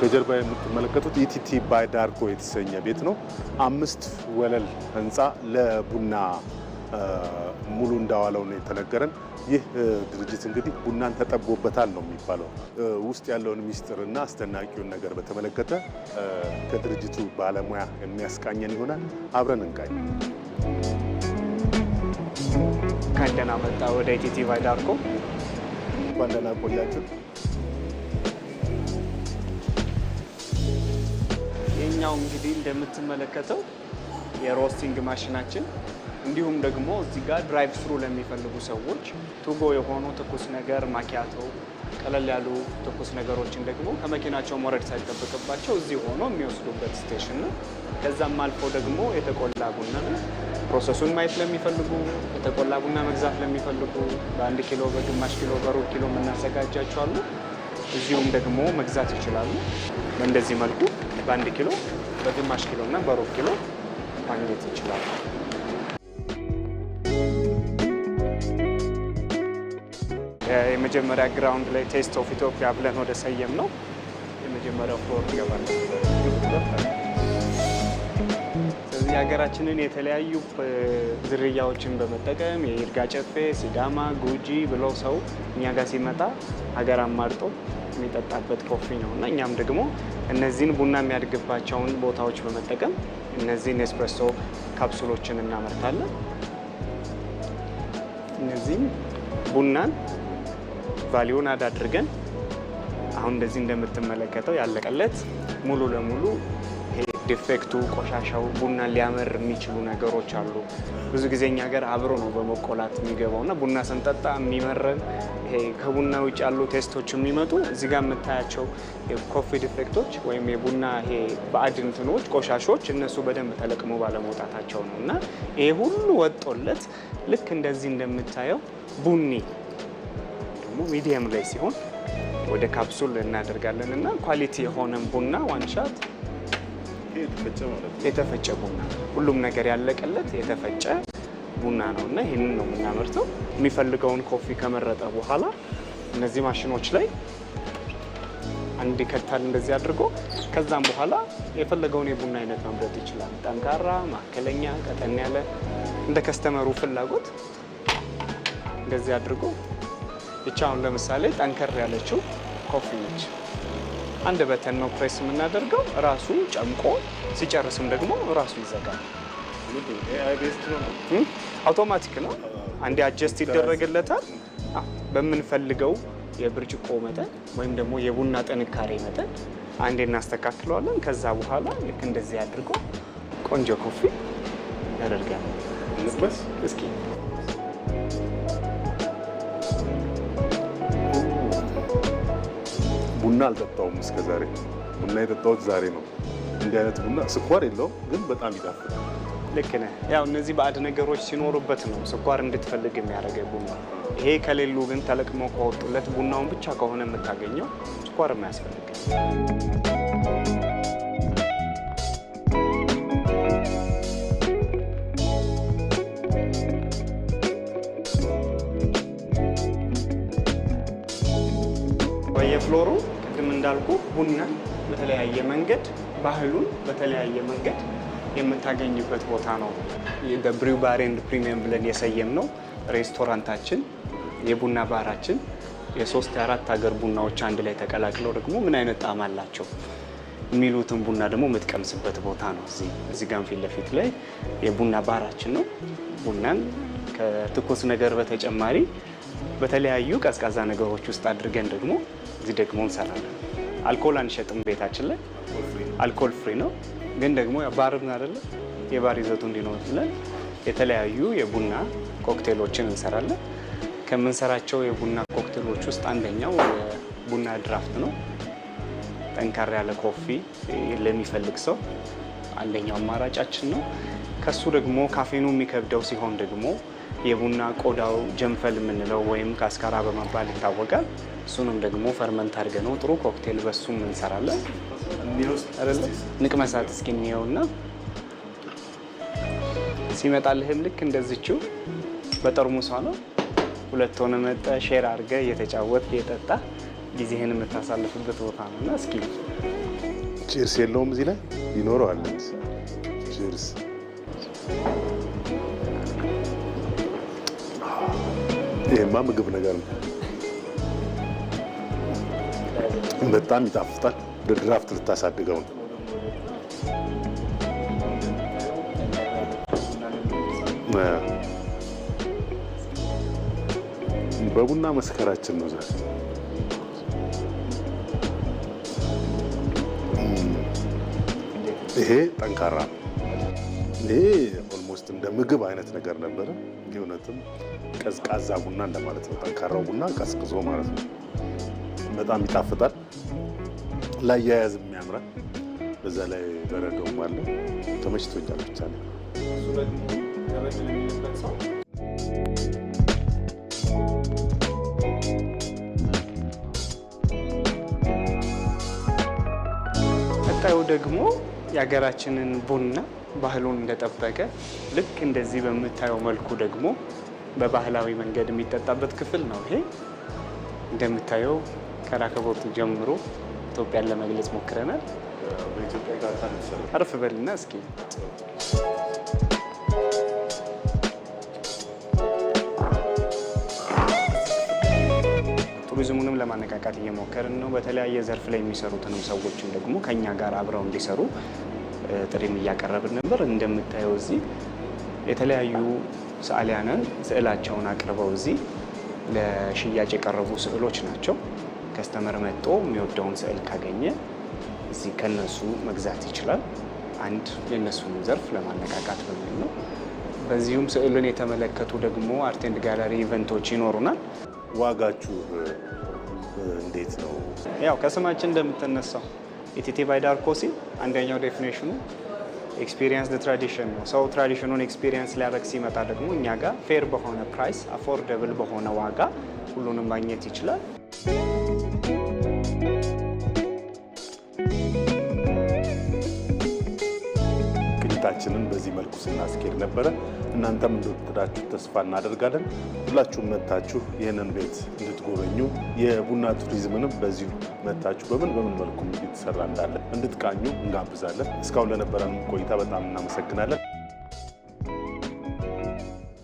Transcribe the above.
ከጀርባ የምትመለከቱት ኢቲቲ ባይ ዳርኮ የተሰኘ ቤት ነው። 5 ወለል ህንፃ ለቡና ሙሉ እንዳዋለው ነው የተነገረን። ይህ ድርጅት እንግዲህ ቡናን ተጠቦበታል ነው የሚባለው። ውስጥ ያለውን ሚስጥርና አስደናቂውን ነገር በተመለከተ ከድርጅቱ ባለሙያ የሚያስቃኘን ይሆናል። አብረን እንቃኝ። ካንደና መጣ ወደ ኢቲቲ ባይ ዳርኮ። እንኳን ደህና ቆያችሁ። የኛው እንግዲህ እንደምትመለከተው የሮስቲንግ ማሽናችን እንዲሁም ደግሞ እዚህ ጋር ድራይቭ ስሩ ለሚፈልጉ ሰዎች ቱጎ የሆኑ ትኩስ ነገር ማኪያቶ፣ ቀለል ያሉ ትኩስ ነገሮችን ደግሞ ከመኪናቸው መውረድ ሳይጠበቅባቸው እዚህ ሆኖ የሚወስዱበት ስቴሽን ነው። ከዛም አልፎ ደግሞ የተቆላ ቡና ፕሮሰሱን ማየት ለሚፈልጉ፣ የተቆላ ቡና መግዛት ለሚፈልጉ በ1 ኪሎ፣ በግማሽ ኪሎ፣ በሩብ ኪሎ የምናዘጋጃቸው አሉ። እዚሁም ደግሞ መግዛት ይችላሉ። በእንደዚህ መልኩ በ1 ኪሎ፣ በግማሽ ኪሎ እና በሩብ ኪሎ ማግኘት ይችላሉ። የመጀመሪያ ግራውንድ ላይ ቴስት ኦፍ ኢትዮጵያ ብለን ወደ ሰየም ነው የመጀመሪያው ፍሎር ይገባል። ስለዚህ ሀገራችንን የተለያዩ ዝርያዎችን በመጠቀም የይርጋ ጨፌ፣ ሲዳማ፣ ጉጂ ብሎ ሰው እኛ ጋር ሲመጣ ሀገር አማርጦ የሚጠጣበት ኮፊ ነው እና እኛም ደግሞ እነዚህን ቡና የሚያድግባቸውን ቦታዎች በመጠቀም እነዚህን ኤስፕሬሶ ካፕሱሎችን እናመርታለን። እነዚህም ቡናን ቫሊዩን አድ አድርገን አሁን እንደዚህ እንደምትመለከተው ያለቀለት ሙሉ ለሙሉ ይሄ ዲፌክቱ ቆሻሻው ቡና ሊያመር የሚችሉ ነገሮች አሉ። ብዙ ጊዜ እኛ ሀገር አብሮ ነው በመቆላት የሚገባው እና ቡና ስንጠጣ የሚመረን ይሄ ከቡና ውጭ ያሉ ቴስቶች የሚመጡ እዚህ ጋር የምታያቸው የኮፊ ዲፌክቶች ወይም የቡና ይሄ ባዕድ እንትኖች ቆሻሾች እነሱ በደንብ ተለቅሞ ባለመውጣታቸው ነው እና ይሄ ሁሉ ወጦለት ልክ እንደዚህ እንደምታየው ቡኒ ደግሞ ሚዲየም ላይ ሲሆን ወደ ካፕሱል እናደርጋለን እና ኳሊቲ የሆነን ቡና ዋንሻት የተፈጨ ቡና ሁሉም ነገር ያለቀለት የተፈጨ ቡና ነው እና ይህንን ነው የምናመርተው። የሚፈልገውን ኮፊ ከመረጠ በኋላ እነዚህ ማሽኖች ላይ አንድ ይከታል እንደዚህ አድርጎ ከዛም በኋላ የፈለገውን የቡና አይነት መምረጥ ይችላል። ጠንካራ፣ መካከለኛ፣ ቀጠን ያለ እንደ ከስተመሩ ፍላጎት እንደዚህ አድርጎ ብቻውን ለምሳሌ ጠንከር ያለችው ኮፊ ነች። አንድ በተን ነው ፕሬስ የምናደርገው ራሱ ጨምቆ ሲጨርስም ደግሞ ራሱ ይዘጋል። አውቶማቲክ ነው። አንዴ አጀስት ይደረግለታል። በምንፈልገው የብርጭቆ መጠን ወይም ደግሞ የቡና ጥንካሬ መጠን አንዴ እናስተካክለዋለን። ከዛ በኋላ ልክ እንደዚህ አድርጎ ቆንጆ ኮፊ ያደርጋል። እስኪ ቡና አልጠጣውም እስከ ዛሬ። ቡና የጠጣሁት ዛሬ ነው። እንዲህ አይነት ቡና ስኳር የለውም ግን በጣም ይጣፍጣል። ልክ ነህ። ያው እነዚህ ባዕድ ነገሮች ሲኖሩበት ነው ስኳር እንድትፈልግ የሚያደርገው ቡና። ይሄ ከሌሉ ግን ተለቅሞ ከወጡለት ቡናውን ብቻ ከሆነ የምታገኘው ስኳር የማያስፈልግ። በየፍሎሩ ቅድም እንዳልኩ ቡና በተለያየ መንገድ ባህሉን በተለያየ መንገድ የምታገኝበት ቦታ ነው። ብሪው ባር ኤንድ ፕሪሚየም ብለን የሰየም ነው ሬስቶራንታችን የቡና ባራችን የ3 የ4 ሀገር ቡናዎች አንድ ላይ ተቀላቅለው ደግሞ ምን አይነት ጣዕም አላቸው የሚሉትን ቡና ደግሞ የምትቀምስበት ቦታ ነው። እዚህ ጋር ፊት ለፊት ላይ የቡና ባራችን ነው። ቡናን ከትኩስ ነገር በተጨማሪ በተለያዩ ቀዝቃዛ ነገሮች ውስጥ አድርገን ደግሞ እዚህ ደግሞ እንሰራለን። አልኮል አንሸጥም ቤታችን ላይ አልኮል ፍሪ ነው። ግን ደግሞ ባርም አይደለ የባር ይዘቱ እንዲኖር ብለን የተለያዩ የቡና ኮክቴሎችን እንሰራለን። ከምንሰራቸው የቡና ኮክቴሎች ውስጥ አንደኛው የቡና ድራፍት ነው። ጠንካራ ያለ ኮፊ ለሚፈልግ ሰው አንደኛው አማራጫችን ነው። ከሱ ደግሞ ካፌኑ የሚከብደው ሲሆን ደግሞ የቡና ቆዳው ጀንፈል የምንለው ወይም ካስካራ በመባል ይታወቃል። እሱንም ደግሞ ፈርመንት አድርገን ነው ጥሩ ኮክቴል በሱም እንሰራለን። ንቅመሳት እስኪ እንየውና ሲመጣልህም ልክ እንደዚችው በጠርሙሷ ነው። ሁለት ሆነ መጠ ሼር አድርገህ እየተጫወት እየጠጣ ጊዜህን የምታሳልፍበት ቦታ ነው እና እስኪ ቺርስ የለውም እዚህ ላይ ይኖረዋል። ቺርስ ይሄማ ምግብ ነገር ነው። በጣም ይጣፍጣል። ድራፍት ልታሳድገው ነው። በቡና መስከራችን ነው ዛሬ። ይሄ ጠንካራ ነው። ይሄ ኦልሞስት እንደ ምግብ አይነት ነገር ነበረ። የእውነትም ቀዝቃዛ ቡና እንደማለት ነው። ጠንካራው ቡና ቀዝቅዞ ማለት ነው። በጣም ይጣፍጣል። ላያያዝም ያምራል። በዛ ላይ በረዶም አለው። ተመችቶኛል ብቻ ነው። ቀጣዩ ደግሞ የሀገራችንን ቡና ባህሉን እንደጠበቀ ልክ እንደዚህ በምታየው መልኩ ደግሞ በባህላዊ መንገድ የሚጠጣበት ክፍል ነው። ይሄ እንደምታየው ከራከቦቱ ጀምሮ ኢትዮጵያን ለመግለጽ ሞክረናል። በኢትዮጵያ ጋር አረፍ በልና እስኪ ቱሪዝሙንም ለማነቃቃት እየሞከርን ነው። በተለያየ ዘርፍ ላይ የሚሰሩትንም ሰዎችን ደግሞ ከኛ ጋር አብረው እንዲሰሩ ጥሪም እያቀረብን ነበር። እንደምታየው እዚህ የተለያዩ ሰዓሊያንን ስዕላቸውን አቅርበው እዚህ ለሽያጭ የቀረቡ ስዕሎች ናቸው። ከስተመር መጥቶ የሚወደውን ስዕል ካገኘ እዚህ ከነሱ መግዛት ይችላል። አንድ የነሱን ዘርፍ ለማነቃቃት በሚል ነው። በዚሁም ስዕልን የተመለከቱ ደግሞ አርት ኤንድ ጋለሪ ኢቨንቶች ይኖሩናል። ዋጋችሁ እንዴት ነው? ያው ከስማችን እንደምትነሳው ኢቲቲ ባይ ዳርኮ ሲል አንደኛው ዴፊኔሽኑ ኤክስፒሪየንስ ዘ ትራዲሽን ነው። ሰው ትራዲሽኑን ኤክስፒሪየንስ ሊያደርግ ሲመጣ ደግሞ እኛ ጋር ፌር በሆነ ፕራይስ አፎርደብል በሆነ ዋጋ ሁሉንም ማግኘት ይችላል። ቅኝታችንን በዚህ መልኩ ስናስኬድ ነበረ። እናንተም እንደወደዳችሁ ተስፋ እናደርጋለን። ሁላችሁም መታችሁ ይህንን ቤት እንድትጎበኙ የቡና ቱሪዝምንም በዚሁ መታችሁ በምን መልኩ እየተሰራ እንዳለ እንድትቃኙ እንጋብዛለን። እስካሁን ለነበረን ቆይታ በጣም እናመሰግናለን።